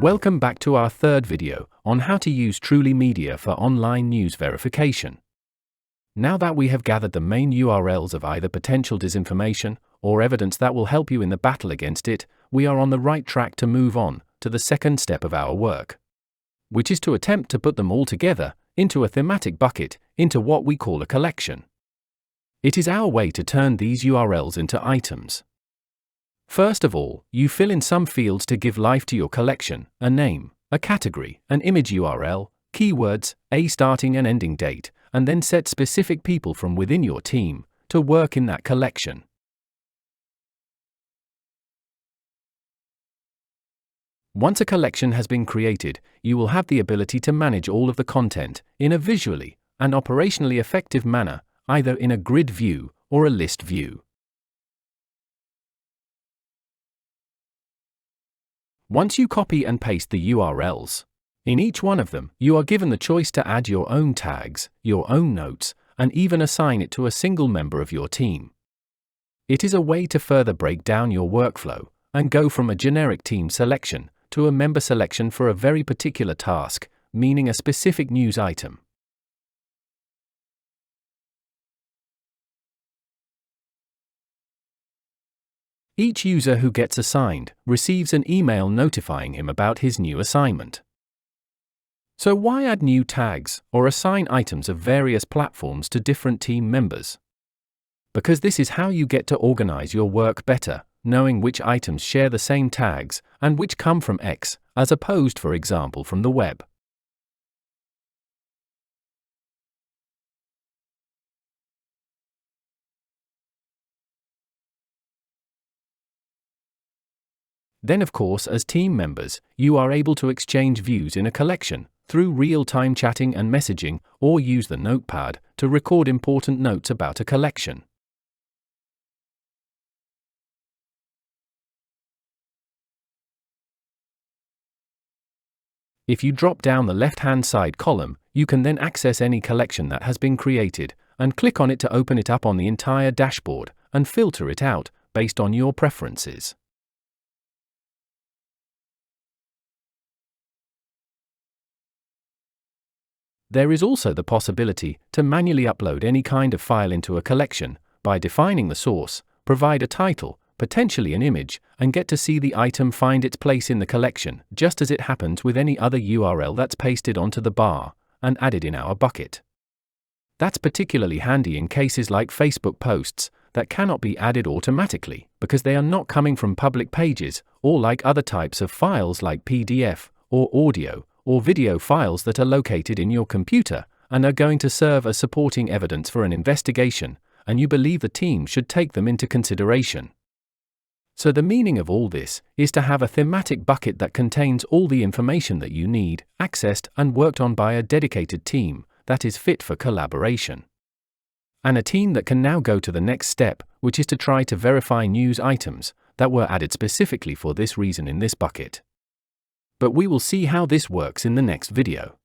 Welcome back to our third video on how to use Truly Media for online news verification. Now that we have gathered the main URLs of either potential disinformation or evidence that will help you in the battle against it, we are on the right track to move on to the second step of our work, which is to attempt to put them all together into a thematic bucket, into what we call a collection. It is our way to turn these URLs into items. First of all, you fill in some fields to give life to your collection: a name, a category, an image URL, keywords, a starting and ending date, and then set specific people from within your team to work in that collection. Once a collection has been created, you will have the ability to manage all of the content in a visually and operationally effective manner, either in a grid view or a list view. Once you copy and paste the URLs, in each one of them, you are given the choice to add your own tags, your own notes, and even assign it to a single member of your team. It is a way to further break down your workflow and go from a generic team selection to a member selection for a very particular task, meaning a specific news item. Each user who gets assigned receives an email notifying him about his new assignment. So why add new tags or assign items of various platforms to different team members? Because this is how you get to organize your work better, knowing which items share the same tags and which come from X, as opposed, for example, from the web. Then, of course, as team members, you are able to exchange views in a collection through real-time chatting and messaging, or use the notepad to record important notes about a collection. If you drop down the left-hand side column, you can then access any collection that has been created and click on it to open it up on the entire dashboard and filter it out based on your preferences. There is also the possibility to manually upload any kind of file into a collection by defining the source, provide a title, potentially an image, and get to see the item find its place in the collection, just as it happens with any other URL that's pasted onto the bar and added in our bucket. That's particularly handy in cases like Facebook posts that cannot be added automatically because they are not coming from public pages, or like other types of files like PDF or audio or video files that are located in your computer and are going to serve as supporting evidence for an investigation, and you believe the team should take them into consideration. So the meaning of all this is to have a thematic bucket that contains all the information that you need, accessed and worked on by a dedicated team that is fit for collaboration. And a team that can now go to the next step, which is to try to verify news items that were added specifically for this reason in this bucket. But we will see how this works in the next video.